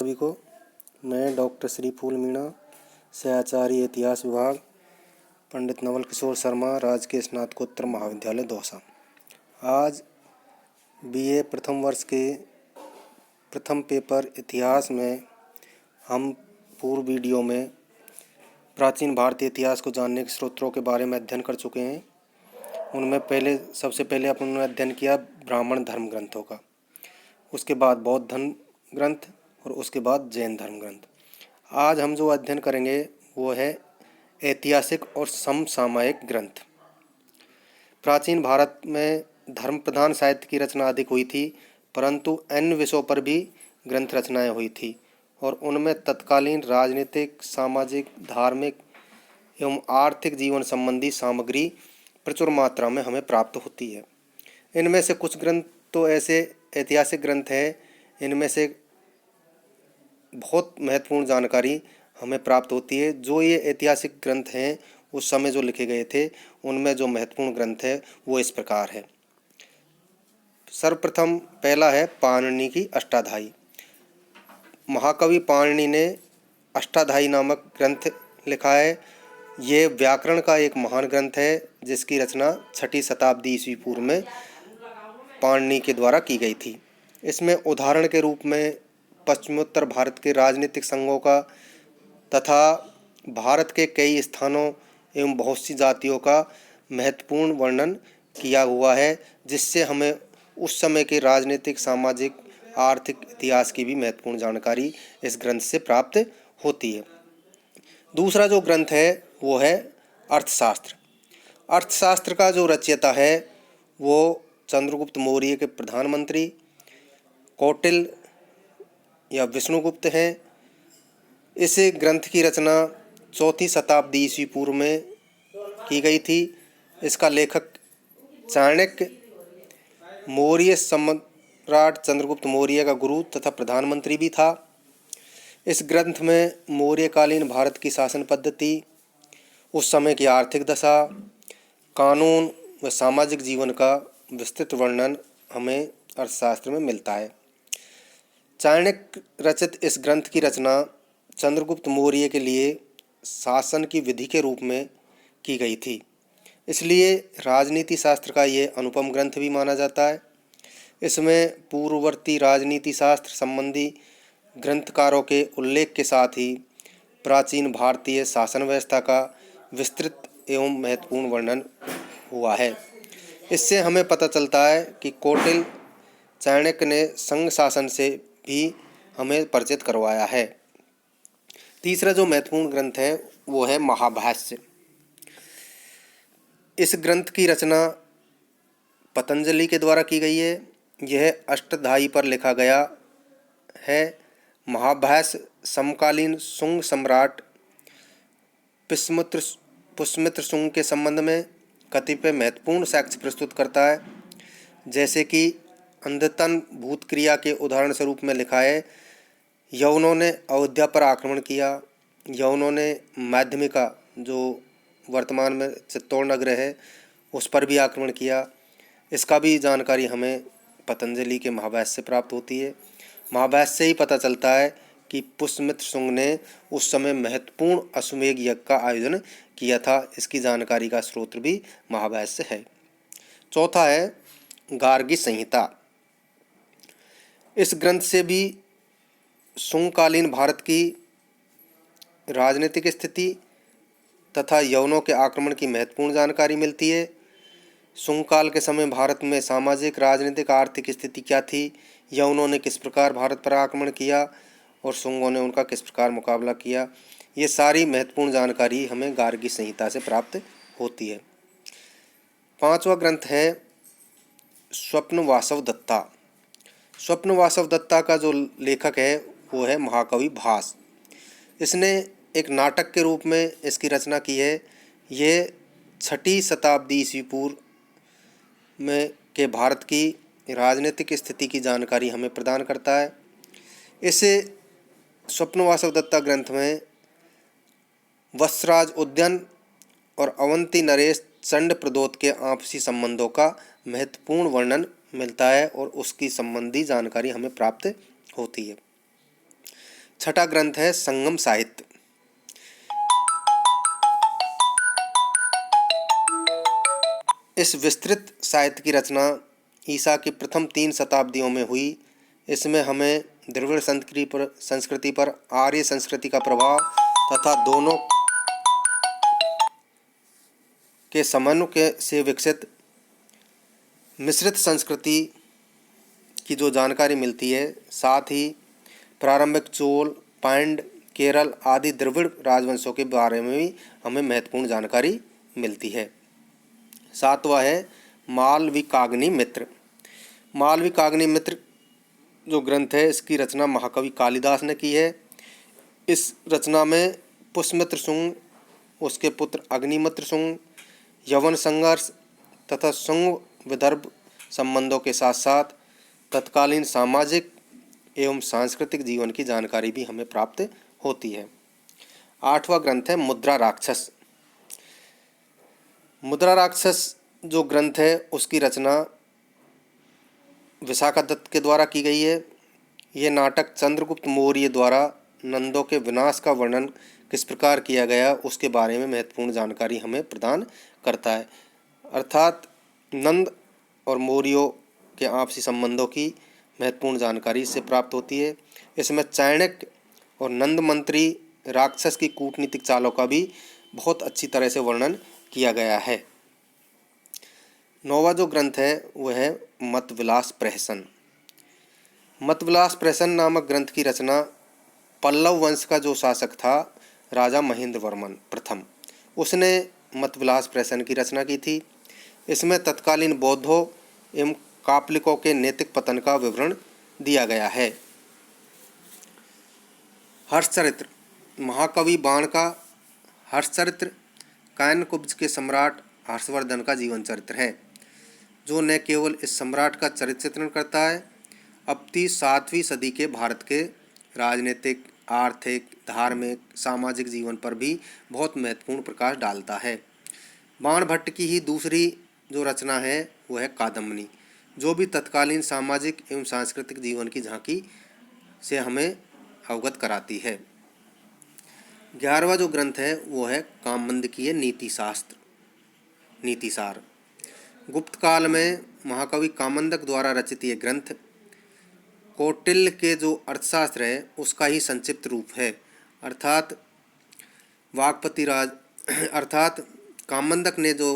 सभी को। मैं डॉक्टर श्री फूल मीणा से आचार्य इतिहास विभाग पंडित नवल किशोर शर्मा राजकीय स्नातकोत्तर महाविद्यालय दौसा। आज बीए प्रथम वर्ष के प्रथम पेपर इतिहास में हम पूर्व वीडियो में प्राचीन भारतीय इतिहास को जानने के स्रोतों के बारे में अध्ययन कर चुके हैं। उनमें सबसे पहले अपन ने अध्ययन किया ब्राह्मण धर्म ग्रंथों का, उसके बाद बौद्ध धर्म ग्रंथ और उसके बाद जैन धर्म ग्रंथ। आज हम जो अध्ययन करेंगे वो है ऐतिहासिक और समसामयिक ग्रंथ। प्राचीन भारत में धर्म प्रधान साहित्य की रचना अधिक हुई थी, परंतु अन्य विषयों पर भी ग्रंथ रचनाएं हुई थी और उनमें तत्कालीन राजनीतिक, सामाजिक, धार्मिक एवं आर्थिक जीवन संबंधी सामग्री प्रचुर मात्रा में हमें प्राप्त होती है। इनमें से कुछ ग्रंथ तो ऐसे ऐतिहासिक ग्रंथ हैं, इनमें से बहुत महत्वपूर्ण जानकारी हमें प्राप्त होती है। जो ये ऐतिहासिक ग्रंथ हैं उस समय जो लिखे गए थे, उनमें जो महत्वपूर्ण ग्रंथ है वो इस प्रकार है। सर्वप्रथम पहला है पाणिनि की अष्टाध्यायी। महाकवि पाणिनि ने अष्टाध्यायी नामक ग्रंथ लिखा है। ये व्याकरण का एक महान ग्रंथ है जिसकी रचना 6ठी शताब्दी ईस्वी पूर्व में पाणिनि के द्वारा की गई थी। इसमें उदाहरण के रूप में पश्चिमोत्तर भारत के राजनीतिक संघों का तथा भारत के कई स्थानों एवं बहुत सी जातियों का महत्वपूर्ण वर्णन किया हुआ है, जिससे हमें उस समय के राजनीतिक, सामाजिक, आर्थिक इतिहास की भी महत्वपूर्ण जानकारी इस ग्रंथ से प्राप्त होती है। दूसरा जो ग्रंथ है वो है अर्थशास्त्र। अर्थशास्त्र का जो रचयिता है वो चंद्रगुप्त मौर्य के प्रधानमंत्री कौटिल्य या विष्णुगुप्त हैं। इस ग्रंथ की रचना 4ठी शताब्दी ईस्वी पूर्व में की गई थी। इसका लेखक चाणक्य मौर्य सम्राट चंद्रगुप्त मौर्य का गुरु तथा प्रधानमंत्री भी था। इस ग्रंथ में मौर्यकालीन भारत की शासन पद्धति, उस समय की आर्थिक दशा, कानून व सामाजिक जीवन का विस्तृत वर्णन हमें अर्थशास्त्र में मिलता है। चाणक्य रचित इस ग्रंथ की रचना चंद्रगुप्त मौर्य के लिए शासन की विधि के रूप में की गई थी, इसलिए राजनीति शास्त्र का ये अनुपम ग्रंथ भी माना जाता है। इसमें पूर्ववर्ती राजनीति शास्त्र संबंधी ग्रंथकारों के उल्लेख के साथ ही प्राचीन भारतीय शासन व्यवस्था का विस्तृत एवं महत्वपूर्ण वर्णन हुआ है। इससे हमें पता चलता है कि कौटिल्य चाणक्य ने संघ शासन से भी हमें परिचित करवाया है। तीसरा जो महत्वपूर्ण ग्रंथ है वो है महाभाष्य। इस ग्रंथ की रचना पतंजलि के द्वारा की गई है। यह अष्टाध्यायी पर लिखा गया है। महाभाष्य समकालीन शुंग सम्राट पुष्यमित्र शुंग के संबंध में कतिपय महत्वपूर्ण साक्ष्य प्रस्तुत करता है। जैसे कि अंधतन भूत क्रिया के उदाहरण स्वरूप में लिखा है, यवनों ने अयोध्या पर आक्रमण किया। यवनों ने माध्यमिका, जो वर्तमान में चित्तौड़ नगर है, उस पर भी आक्रमण किया। इसका भी जानकारी हमें पतंजलि के महाभाष्य से प्राप्त होती है। महाभाष्य से ही पता चलता है कि पुष्यमित्र शुंग ने उस समय महत्वपूर्ण अश्वमेध यज्ञ का आयोजन किया था। इसकी जानकारी का स्रोत भी महाभाष्य है। चौथा है गार्गी संहिता। इस ग्रंथ से भी शुंगकालीन भारत की राजनीतिक स्थिति तथा यवनों के आक्रमण की महत्वपूर्ण जानकारी मिलती है। शुंगकाल के समय भारत में सामाजिक, राजनीतिक, आर्थिक स्थिति क्या थी, यवनों ने किस प्रकार भारत पर आक्रमण किया और शुंगों ने उनका किस प्रकार मुकाबला किया, ये सारी महत्वपूर्ण जानकारी हमें गार्गी संहिता से प्राप्त होती है। पांचवा ग्रंथ है स्वप्नवासव दत्ता। स्वप्नवासव दत्ता का जो लेखक है वो है महाकवि भास। इसने एक नाटक के रूप में इसकी रचना की है। ये 6ठी शताब्दी ईस्वी पूर्व में के भारत की राजनीतिक स्थिति की जानकारी हमें प्रदान करता है। इस स्वप्नवासव दत्ता ग्रंथ में वत्सराज उद्यन और अवंती नरेश चंड प्रदोत के आपसी संबंधों का महत्वपूर्ण वर्णन मिलता है और उसकी संबंधी जानकारी हमें प्राप्त होती है। छठा ग्रंथ है संगम साहित्य। इस विस्तृत साहित्य की रचना ईसा की प्रथम 3 शताब्दियों में हुई। इसमें हमें द्रविड़ संस्कृति पर आर्य संस्कृति का प्रभाव तथा दोनों के समन्वय से विकसित मिश्रित संस्कृति की जो जानकारी मिलती है, साथ ही प्रारंभिक चोल, पांड, केरल आदि द्रविड़ राजवंशों के बारे में भी हमें महत्वपूर्ण जानकारी मिलती है। सातवां है मालविकाग्नि मित्र। मालविकाग्नि मित्र जो ग्रंथ है, इसकी रचना महाकवि कालिदास ने की है। इस रचना में पुष्यमित्र शुंग, उसके पुत्र अग्निमित्र शुंग, यवन संघर्ष तथा शुंग विदर्भ संबंधों के साथ साथ तत्कालीन सामाजिक एवं सांस्कृतिक जीवन की जानकारी भी हमें प्राप्त होती है। आठवां ग्रंथ है मुद्रा राक्षस। मुद्रा राक्षस जो ग्रंथ है, उसकी रचना विशाखादत्त के द्वारा की गई है। ये नाटक चंद्रगुप्त मौर्य द्वारा नंदों के विनाश का वर्णन किस प्रकार किया गया, उसके बारे में महत्वपूर्ण जानकारी हमें प्रदान करता है। अर्थात नंद और मौर्यों के आपसी संबंधों की महत्वपूर्ण जानकारी इससे प्राप्त होती है। इसमें चाणक्य और नंद मंत्री राक्षस की कूटनीतिक चालों का भी बहुत अच्छी तरह से वर्णन किया गया है। नौवां जो ग्रंथ है वह है मतविलास प्रहसन। मतविलास प्रहसन नामक ग्रंथ की रचना पल्लव वंश का जो शासक था राजा महेंद्र वर्मन प्रथम, उसने मतविलास प्रहसन की रचना की थी। इसमें तत्कालीन बौद्धों एवं कापलिकों के नैतिक पतन का विवरण दिया गया है। हर्षचरित्र, महाकवि बाण का हर्षचरित्र कायनकुब्ज के सम्राट हर्षवर्धन का जीवन चरित्र है, जो न केवल इस सम्राट का चरित्र चित्रण करता है, अपितु 7वीं सदी के भारत के राजनीतिक, आर्थिक, धार्मिक, सामाजिक जीवन पर भी बहुत महत्वपूर्ण प्रकाश डालता है। बाण भट्ट की ही दूसरी जो रचना है वह है कादम्बनी, जो भी तत्कालीन सामाजिक एवं सांस्कृतिक जीवन की झांकी से हमें अवगत कराती है। 11वां जो ग्रंथ है वो है कामंदकीय नीतिशास्त्र, नीतिसार। गुप्त काल में महाकवि कामंदक द्वारा रचित ये ग्रंथ कौटिल्य के जो अर्थशास्त्र है उसका ही संक्षिप्त रूप है। अर्थात वाक्पति राज अर्थात कामंदक ने जो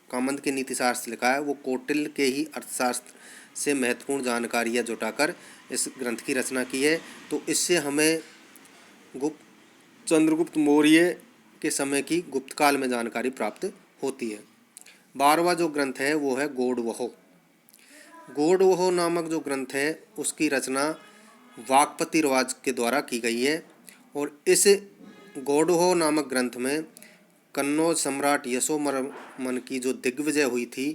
कामंद के नीतिशास्त्र लिखा है वो कौटिल्य के ही अर्थशास्त्र से महत्वपूर्ण जानकारियाँ जुटाकर इस ग्रंथ की रचना की है। तो इससे हमें चंद्रगुप्त मौर्य के समय की गुप्त काल में जानकारी प्राप्त होती है। 12वां जो ग्रंथ है वो है गौडवह। गौडवह नामक जो ग्रंथ है उसकी रचना वाक्पति राज के द्वारा की गई है। और इस गौडवह नामक ग्रंथ में कन्नौज सम्राट यशोवर्मन की जो दिग्विजय हुई थी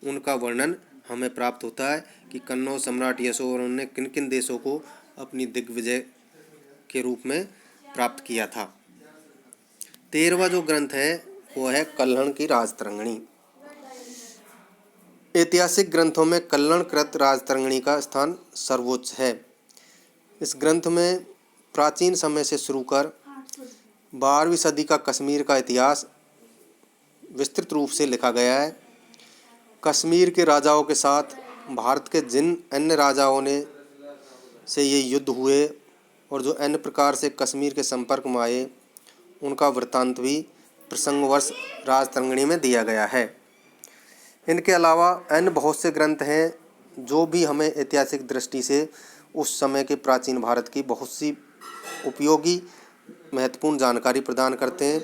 उनका वर्णन हमें प्राप्त होता है कि कन्नौज सम्राट यशोवर्मन ने किन किन देशों को अपनी दिग्विजय के रूप में प्राप्त किया था। 13वां जो ग्रंथ है वो है कल्हण की राजतरंगिणी। ऐतिहासिक ग्रंथों में कल्हणकृत राजतरंगिणी का स्थान सर्वोच्च है। इस ग्रंथ में प्राचीन समय से शुरू कर 12वीं सदी का कश्मीर का इतिहास विस्तृत रूप से लिखा गया है। कश्मीर के राजाओं के साथ भारत के जिन अन्य राजाओं ने से ये युद्ध हुए और जो अन्य प्रकार से कश्मीर के संपर्क में आए उनका वृत्तांत भी प्रसंगवश राजतरंगिणी में दिया गया है। इनके अलावा अन्य बहुत से ग्रंथ हैं जो भी हमें ऐतिहासिक दृष्टि से उस समय के प्राचीन भारत की बहुत सी उपयोगी महत्वपूर्ण जानकारी प्रदान करते हैं।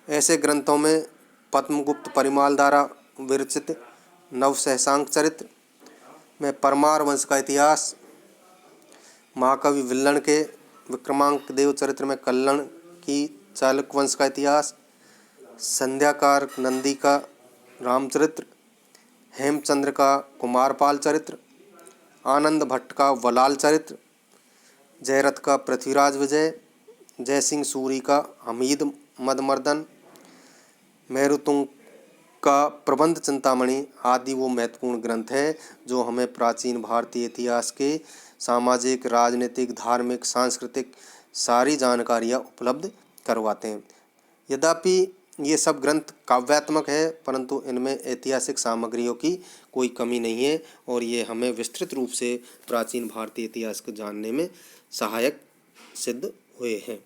ऐसे ग्रंथों में पद्मगुप्त परिमाल द्वारा विरचित नवसहसांक चरित्र में परमार वंश का इतिहास, महाकवि विल्लन के विक्रमांक देव चरित्र में कल्हण की चालुक्य वंश का इतिहास, संध्याकार नंदी का रामचरित्र, हेमचंद्र का कुमारपाल चरित्र, आनंद भट्ट का वलाल चरित्र, जयरथ का पृथ्वीराज विजय, जयसिंह सूरी का हमीद मदमर्दन, मेरुतुंग का प्रबंध चिंतामणि आदि वो महत्वपूर्ण ग्रंथ है जो हमें प्राचीन भारतीय इतिहास के सामाजिक, राजनीतिक, धार्मिक, सांस्कृतिक सारी जानकारियाँ उपलब्ध करवाते हैं। यद्यपि ये सब ग्रंथ काव्यात्मक है, परंतु इनमें ऐतिहासिक सामग्रियों की कोई कमी नहीं है और ये हमें विस्तृत रूप से प्राचीन भारतीय इतिहास को जानने में सहायक सिद्ध हुए हैं।